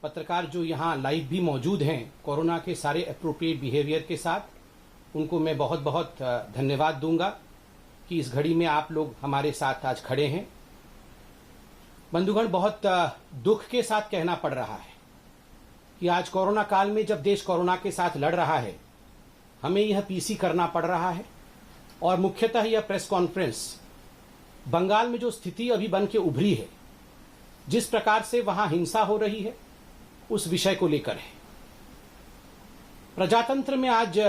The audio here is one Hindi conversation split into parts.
पत्रकार जो यहाँ लाइव भी मौजूद हैं कोरोना के सारे एप्रोप्रिएट बिहेवियर के साथ, उनको मैं बहुत बहुत धन्यवाद दूंगा कि इस घड़ी में आप लोग हमारे साथ आज खड़े हैं। बंधुगण, बहुत दुख के साथ कहना पड़ रहा है कि आज कोरोना काल में जब देश कोरोना के साथ लड़ रहा है, हमें यह पीसी करना पड़ रहा है। और मुख्यतः यह प्रेस कॉन्फ्रेंस बंगाल में जो स्थिति अभी बन के उभरी है, जिस प्रकार से वहां हिंसा हो रही है, उस विषय को लेकर है। प्रजातंत्र में आज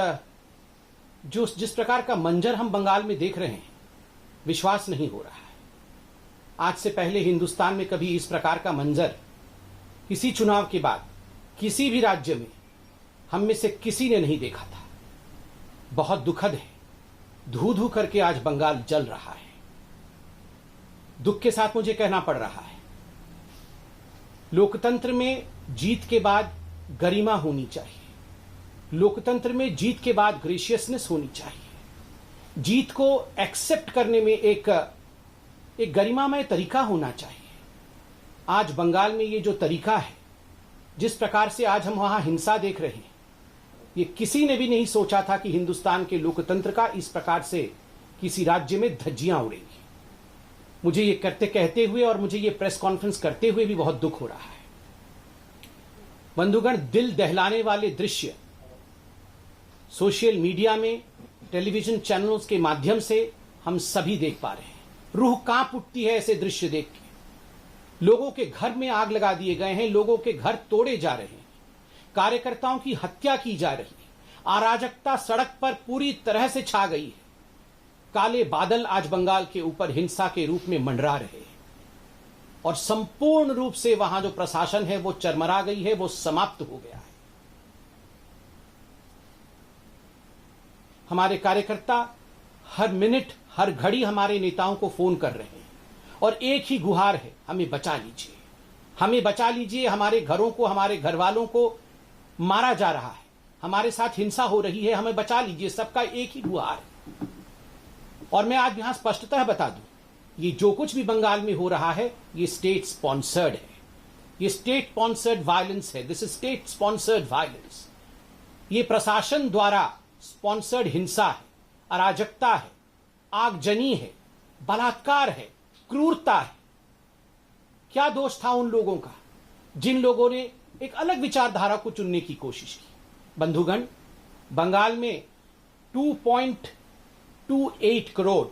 जिस प्रकार का मंजर हम बंगाल में देख रहे हैं, विश्वास नहीं हो रहा है। आज से पहले हिंदुस्तान में कभी इस प्रकार का मंजर किसी चुनाव के बाद किसी भी राज्य में हम में से किसी ने नहीं देखा था। बहुत दुखद है। धू धू करके आज बंगाल जल रहा है। दुख के साथ मुझे कहना पड़ रहा है, लोकतंत्र में जीत के बाद गरिमा होनी चाहिए। लोकतंत्र में जीत के बाद ग्रेशियसनेस होनी चाहिए। जीत को एक्सेप्ट करने में एक गरिमामय तरीका होना चाहिए। आज बंगाल में ये जो तरीका है, जिस प्रकार से आज हम वहां हिंसा देख रहे हैं, ये किसी ने भी नहीं सोचा था कि हिंदुस्तान के लोकतंत्र का इस प्रकार से किसी राज्य में धज्जियां उड़ेंगी। मुझे ये कहते हुए और मुझे ये प्रेस कॉन्फ्रेंस करते हुए भी बहुत दुख हो रहा है। बंधुगण, दिल दहलाने वाले दृश्य सोशल मीडिया में, टेलीविजन चैनलों के माध्यम से हम सभी देख पा रहे हैं। रूह कांप उठती है ऐसे दृश्य देख के। लोगों के घर में आग लगा दिए गए हैं, लोगों के घर तोड़े जा रहे हैं, कार्यकर्ताओं की हत्या की जा रही है, अराजकता सड़क पर पूरी तरह से छा गई है। काले बादल आज बंगाल के ऊपर हिंसा के रूप में मंडरा रहे हैं और संपूर्ण रूप से वहां जो प्रशासन है वो चरमरा गई है, वो समाप्त हो गया है। हमारे कार्यकर्ता हर मिनट हर घड़ी हमारे नेताओं को फोन कर रहे हैं और एक ही गुहार है, हमें बचा लीजिए, हमें बचा लीजिए। हमारे घरों को, हमारे घर वालों को मारा जा रहा है, हमारे साथ हिंसा हो रही है, हमें बचा लीजिए। सबका एक ही गुहार है। और मैं आज यहां स्पष्टतः बता दूं, ये जो कुछ भी बंगाल में हो रहा है, ये स्टेट स्पॉन्सर्ड है। ये स्टेट स्पॉन्सर्ड वायलेंस है। This is state sponsored violence. ये प्रशासन द्वारा स्पॉन्सर्ड हिंसा है, अराजकता है, आगजनी है, बलात्कार है, क्रूरता है। क्या दोष था उन लोगों का जिन लोगों ने एक अलग विचारधारा को चुनने की कोशिश की? बंधुगण, बंगाल में 2.28 करोड़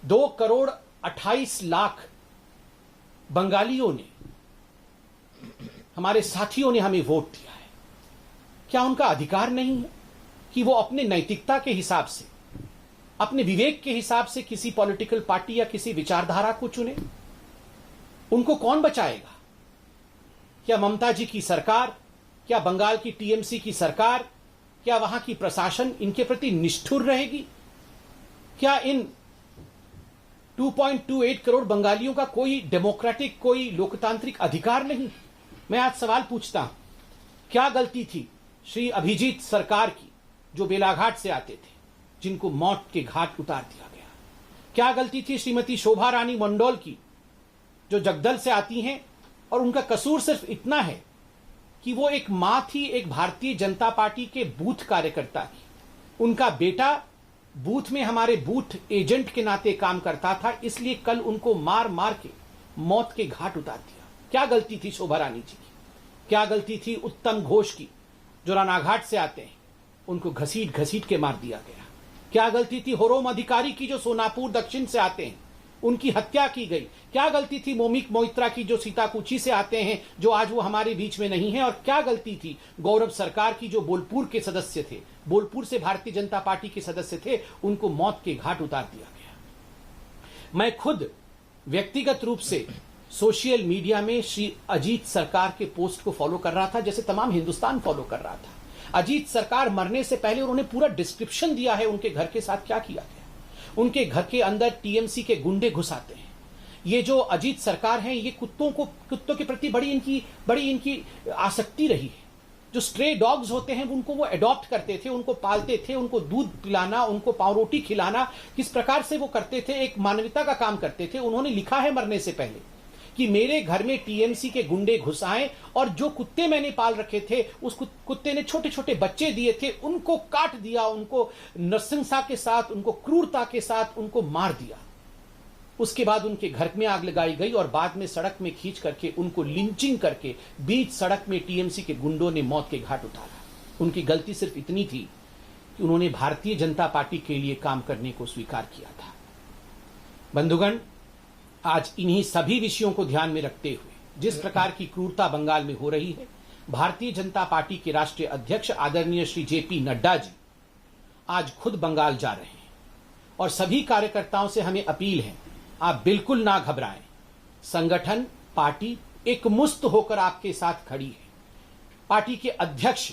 2,28,00,000 बंगालियों ने, हमारे साथियों ने हमें वोट दिया है। क्या उनका अधिकार नहीं है कि वो अपने नैतिकता के हिसाब से, अपने विवेक के हिसाब से किसी पॉलिटिकल पार्टी या किसी विचारधारा को चुने? उनको कौन बचाएगा? क्या ममता जी की सरकार, क्या बंगाल की टीएमसी की सरकार, क्या वहां की प्रशासन इनके प्रति निष्ठुर रहेगी? क्या इन 2.28 करोड़ बंगालियों का कोई डेमोक्रेटिक, कोई लोकतांत्रिक अधिकार नहीं? मैं आज सवाल पूछता हूं, क्या गलती थी श्री अभिजीत सरकार की, जो बेलाघाट से आते थे, जिनको मौत के घाट उतार दिया गया? क्या गलती थी श्रीमती शोभा रानी मंडोल की, जो जगदल से आती हैं और उनका कसूर सिर्फ इतना है कि वो एक मां थी, एक भारतीय जनता पार्टी के बूथ कार्यकर्ता थी। उनका बेटा बूथ में हमारे बूथ एजेंट के नाते काम करता था, इसलिए कल उनको मार मार के मौत के घाट उतार दिया। क्या गलती थी शोभा रानी जी की? क्या गलती थी उत्तम घोष की, जो रानाघाट से आते हैं, उनको घसीट घसीट के मार दिया गया? क्या गलती थी होरोम अधिकारी की, जो सोनापुर दक्षिण से आते हैं, उनकी हत्या की गई? क्या गलती थी मोमिक मोइत्रा की, जो सीताकुची से आते हैं, जो आज वो हमारे बीच में नहीं है? और क्या गलती थी गौरव सरकार की, जो बोलपुर के सदस्य थे, बोलपुर से भारतीय जनता पार्टी के सदस्य थे, उनको मौत के घाट उतार दिया गया? मैं खुद व्यक्तिगत रूप से सोशल मीडिया में श्री अजीत सरकार के पोस्ट को फॉलो कर रहा था, जैसे तमाम हिंदुस्तान फॉलो कर रहा था। अजीत सरकार मरने से पहले उन्होंने पूरा डिस्क्रिप्शन दिया है उनके घर के साथ क्या किया गया। उनके घर के अंदर टीएमसी के गुंडे घुस आते हैं। ये जो अजीत सरकार है, ये कुत्तों के प्रति बड़ी इनकी आसक्ति रही है। जो स्ट्रे डॉग्स होते हैं उनको वो अडॉप्ट करते थे, उनको पालते थे, उनको दूध पिलाना, उनको पाव रोटी खिलाना, किस प्रकार से वो करते थे, एक मानवता का काम करते थे। उन्होंने लिखा है मरने से पहले कि मेरे घर में टीएमसी के गुंडे घुस आए और जो कुत्ते मैंने पाल रखे थे उस कुत्ते ने छोटे छोटे बच्चे दिए थे, उनको काट दिया, उनको नृशंसता के साथ, उनको क्रूरता के साथ उनको मार दिया। उसके बाद उनके घर में आग लगाई गई और बाद में सड़क में खींच करके उनको लिंचिंग करके बीच सड़क में टीएमसी के गुंडों ने मौत के घाट उतारा। उनकी गलती सिर्फ इतनी थी कि उन्होंने भारतीय जनता पार्टी के लिए काम करने को स्वीकार किया था। बंधुगण, आज इन्हीं सभी विषयों को ध्यान में रखते हुए जिस प्रकार की क्रूरता बंगाल में हो रही है, भारतीय जनता पार्टी के राष्ट्रीय अध्यक्ष आदरणीय श्री जेपी नड्डा जी आज खुद बंगाल जा रहे हैं और सभी कार्यकर्ताओं से हमें अपील है, आप बिल्कुल ना घबराएं। संगठन, पार्टी एकमुश्त होकर आपके साथ खड़ी है। पार्टी के अध्यक्ष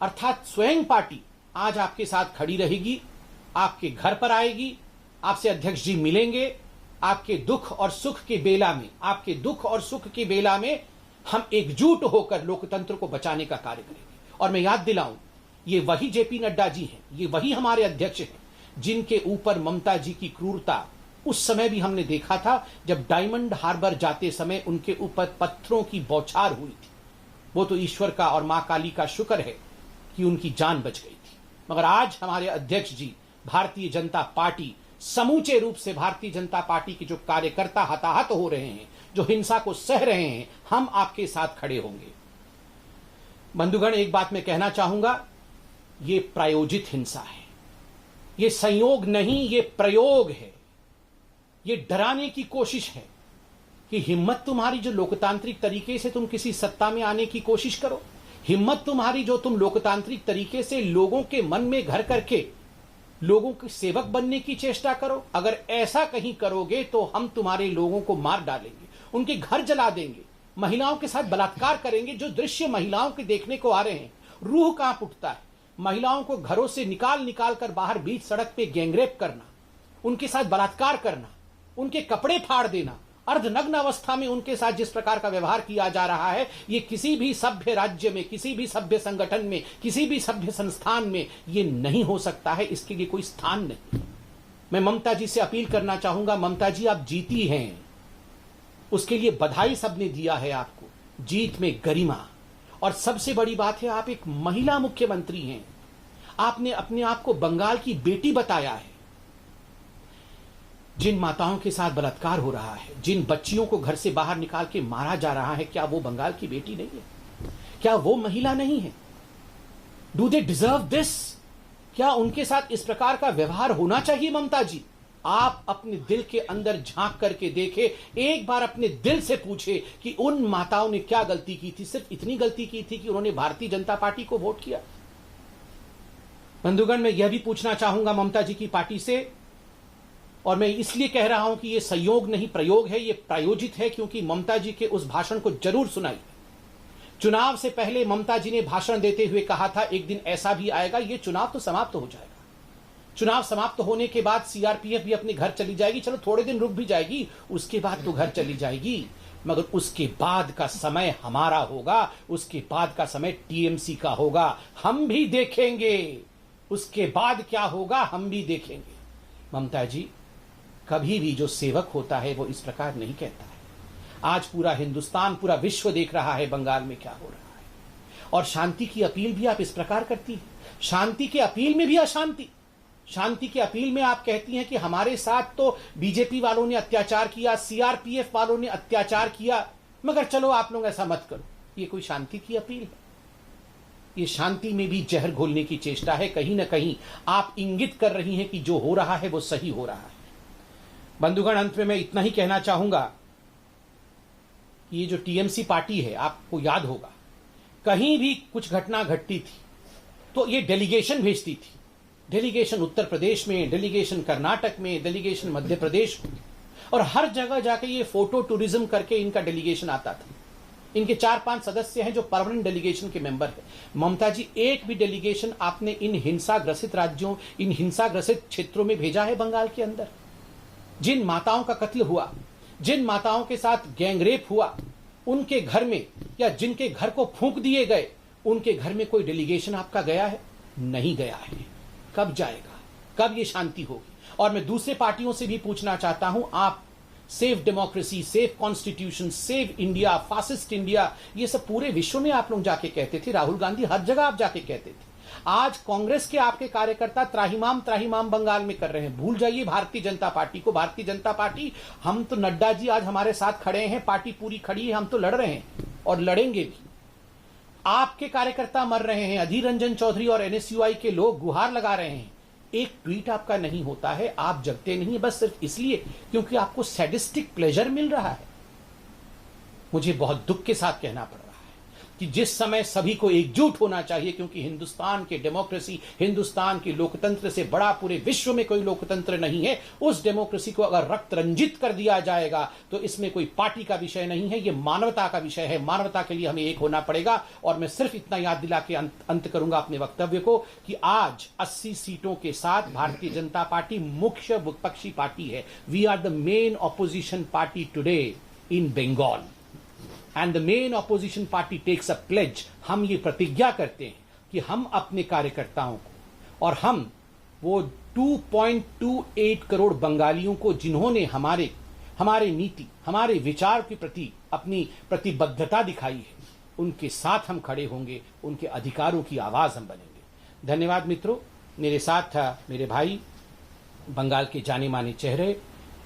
अर्थात स्वयं पार्टी आज आपके साथ खड़ी रहेगी, आपके घर पर आएगी, आपसे अध्यक्ष जी मिलेंगे। आपके दुख और सुख के बेला में, आपके दुख और सुख के बेला में हम एकजुट होकर लोकतंत्र को बचाने का कार्य करेंगे। और मैं याद दिलाऊं, ये वही जेपी नड्डा जी हैं, ये वही हमारे अध्यक्ष हैं जिनके ऊपर ममता जी की क्रूरता उस समय भी हमने देखा था जब डायमंड हार्बर जाते समय उनके ऊपर पत्थरों की बौछार हुई थी। वो तो ईश्वर का और मां काली का शुक्र है कि उनकी जान बच गई थी। मगर आज हमारे अध्यक्ष जी, भारतीय जनता पार्टी, समूचे रूप से भारतीय जनता पार्टी के जो कार्यकर्ता हताहत हो रहे हैं, जो हिंसा को सह रहे हैं, हम आपके साथ खड़े होंगे। बंधुगण, एक बात मैं कहना चाहूंगा, ये प्रायोजित हिंसा है, ये संयोग नहीं, ये प्रयोग है, ये डराने की कोशिश है कि हिम्मत तुम्हारी जो लोकतांत्रिक तरीके से तुम किसी सत्ता में आने की कोशिश करो, हिम्मत तुम्हारी जो तुम लोकतांत्रिक तरीके से लोगों के मन में घर करके लोगों के सेवक बनने की चेष्टा करो। अगर ऐसा कहीं करोगे तो हम तुम्हारे लोगों को मार डालेंगे, उनके घर जला देंगे, महिलाओं के साथ बलात्कार करेंगे। जो दृश्य महिलाओं के देखने को आ रहे हैं, रूह कांप उठता है। महिलाओं को घरों से निकाल कर बाहर बीच सड़क पे गैंगरेप करना, उनके साथ बलात्कार करना, उनके कपड़े फाड़ देना, अर्धनग्न अवस्था में उनके साथ जिस प्रकार का व्यवहार किया जा रहा है, ये किसी भी सभ्य राज्य में, किसी भी सभ्य संगठन में, किसी भी सभ्य संस्थान में ये नहीं हो सकता है। इसके लिए कोई स्थान नहीं। मैं ममता जी से अपील करना चाहूंगा, ममता जी आप जीती हैं, उसके लिए बधाई सबने दिया है आपको, जीत में गरिमा। और सबसे बड़ी बात है, आप एक महिला मुख्यमंत्री हैं, आपने अपने आप को बंगाल की बेटी बताया है। जिन माताओं के साथ बलात्कार हो रहा है, जिन बच्चियों को घर से बाहर निकाल के मारा जा रहा है, क्या वो बंगाल की बेटी नहीं है? क्या वो महिला नहीं है? Do they deserve this? क्या उनके साथ इस प्रकार का व्यवहार होना चाहिए? ममता जी, आप अपने दिल के अंदर झांक करके देखे, एक बार अपने दिल से पूछे कि उन माताओं ने क्या गलती की थी। सिर्फ इतनी गलती की थी कि उन्होंने भारतीय जनता पार्टी को वोट किया। बंधुगण, मैं यह भी पूछना चाहूंगा ममता जी की पार्टी से, और मैं इसलिए कह रहा हूं कि यह संयोग नहीं प्रयोग है, यह प्रायोजित है, क्योंकि ममता जी के उस भाषण को जरूर सुनाई। चुनाव से पहले ममता जी ने भाषण देते हुए कहा था, एक दिन ऐसा भी आएगा, यह चुनाव तो समाप्त हो जाएगा, चुनाव समाप्त होने के बाद सीआरपीएफ भी अपने घर चली जाएगी, चलो थोड़े दिन रुक भी जाएगी, उसके बाद तो घर चली जाएगी, मगर उसके बाद का समय हमारा होगा, उसके बाद का समय टीएमसी का होगा, हम भी देखेंगे उसके बाद क्या होगा, हम भी देखेंगे। ममता जी, कभी भी जो सेवक होता है वो इस प्रकार नहीं कहता है। आज पूरा हिंदुस्तान, पूरा विश्व देख रहा है बंगाल में क्या हो रहा है, और शांति की अपील भी आप इस प्रकार करती हैं। शांति के अपील में भी अशांति, शांति के अपील में आप कहती हैं कि हमारे साथ तो बीजेपी वालों ने अत्याचार किया, सीआरपीएफ वालों ने अत्याचार किया, मगर चलो आप लोग ऐसा मत करो। ये कोई शांति की अपील है? ये शांति में भी जहर घोलने की चेष्टा है। कहीं ना कहीं आप इंगित कर रही हैं कि जो हो रहा है वो सही हो रहा है। बंधुगण, अंत में मैं इतना ही कहना चाहूंगा कि ये जो टीएमसी पार्टी है, आपको याद होगा कहीं भी कुछ घटना घटती थी तो ये डेलीगेशन भेजती थी। डेलीगेशन उत्तर प्रदेश में, डेलीगेशन कर्नाटक में, डेलीगेशन मध्य प्रदेश में, और हर जगह जाके ये फोटो टूरिज्म करके इनका डेलीगेशन आता था। इनके 4-5 सदस्य हैं जो परमानेंट डेलीगेशन के मेंबर हैं। ममता जी, एक भी डेलीगेशन आपने इन हिंसा ग्रसित राज्यों, इन हिंसा ग्रसित क्षेत्रों में भेजा है? बंगाल के अंदर जिन माताओं का कत्ल हुआ, जिन माताओं के साथ गैंगरेप हुआ, उनके घर में या जिनके घर को फूंक दिए गए, उनके घर में कोई डेलीगेशन आपका गया है? नहीं गया है। कब जाएगा? कब ये शांति होगी? और मैं दूसरे पार्टियों से भी पूछना चाहता हूं, आप save democracy, save constitution, save India, fascist India, ये सब पूरे विश्व में आप लोग जाके कहते थे। राहुल गांधी हर जगह आप जाके कहते थे। आज कांग्रेस के आपके कार्यकर्ता त्राहिमाम त्राहिमाम बंगाल में कर रहे हैं। भूल जाइए भारतीय जनता पार्टी को। भारतीय जनता पार्टी, हम तो नड्डा जी आज हमारे साथ खड़े हैं, पार्टी पूरी खड़ी है, हम तो लड़ रहे हैं और लड़ेंगे भी। आपके कार्यकर्ता मर रहे हैं, अधीर रंजन चौधरी और एनएसयूआई के लोग गुहार लगा रहे हैं। एक ट्वीट आपका नहीं होता है, आप जगते नहीं बस सिर्फ इसलिए क्योंकि आपको सैडिस्टिक प्लेजर मिल रहा है। मुझे बहुत दुख के साथ कहना पड़ रहा है कि जिस समय सभी को एकजुट होना चाहिए, क्योंकि हिंदुस्तान के डेमोक्रेसी, हिंदुस्तान के लोकतंत्र से बड़ा पूरे विश्व में कोई लोकतंत्र नहीं है। उस डेमोक्रेसी को अगर रक्त रंजित कर दिया जाएगा तो इसमें कोई पार्टी का विषय नहीं है, ये मानवता का विषय है। मानवता के लिए हमें एक होना पड़ेगा। और मैं सिर्फ इतना याद दिला के अंत करूंगा अपने वक्तव्य को कि आज 80 सीटों के साथ भारतीय जनता पार्टी मुख्य विपक्षी पार्टी है। We are the main opposition party today in Bengal and the main opposition party takes a pledge. हम ये प्रतिज्ञा करते हैं कि हम अपने कार्यकर्ताओं को और हम वो 2.28 करोड़ बंगालियों को जिन्होंने हमारे नीति, हमारे विचार के प्रति अपनी प्रतिबद्धता दिखाई है, उनके साथ हम खड़े होंगे, उनके अधिकारों की आवाज हम बनेंगे। धन्यवाद मित्रों। मेरे साथ था मेरे भाई, बंगाल के जाने माने चेहरे,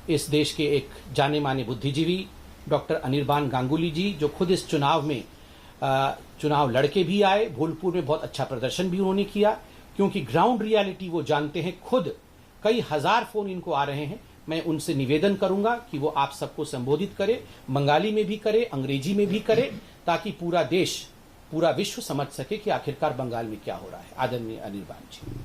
इस देश के एक जाने माने बुद्धिजीवी डॉक्टर अनिर्बान गांगुली जी, जो खुद इस चुनाव में चुनाव लड़के भी आए। भोलपुर में बहुत अच्छा प्रदर्शन भी उन्होंने किया, क्योंकि ग्राउंड रियलिटी वो जानते हैं। खुद कई हजार फोन इनको आ रहे हैं। मैं उनसे निवेदन करूंगा कि वो आप सबको संबोधित करे, बंगाली में भी करे, अंग्रेजी में भी करे, ताकि पूरा देश, पूरा विश्व समझ सके कि आखिरकार बंगाल में क्या हो रहा है। आदरणीय अनिर्बान जी।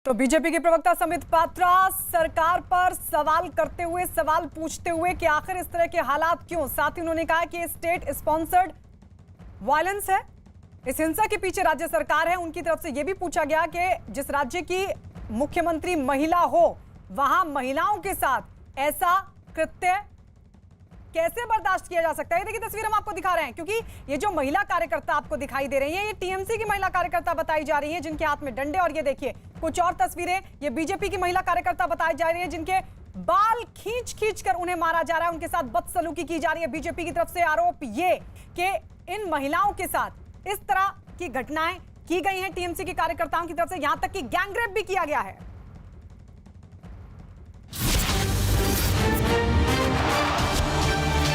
तो बीजेपी के प्रवक्ता संबित पात्रा सरकार पर सवाल करते हुए, सवाल पूछते हुए कि आखिर इस तरह के हालात क्यों। साथ ही उन्होंने कहा कि स्टेट स्पॉन्सर्ड वायलेंस है, इस हिंसा के पीछे राज्य सरकार है। उनकी तरफ से यह भी पूछा गया कि जिस राज्य की मुख्यमंत्री महिला हो, वहां महिलाओं के साथ ऐसा कृत्य कैसे बर्दाश्त किया जा सकता है। देखिए तस्वीर हम आपको दिखा रहे हैं, क्योंकि ये जो महिला कार्यकर्ता आपको दिखाई दे रही है, ये टीएमसी की महिला कार्यकर्ता बताई जा रही है, जिनके हाथ में डंडे। और ये देखिए कुछ और तस्वीरें, ये बीजेपी की महिला कार्यकर्ता बताई जा रही है, जिनके बाल खींच खींच कर उन्हें मारा जा रहा है, उनके साथ बदसलूकी की जा रही है। बीजेपी की तरफ से आरोप ये कि इन महिलाओं के साथ इस तरह की घटनाएं की गई हैं टीएमसी के कार्यकर्ताओं की तरफ से, यहां तक कि गैंगरेप भी किया गया है।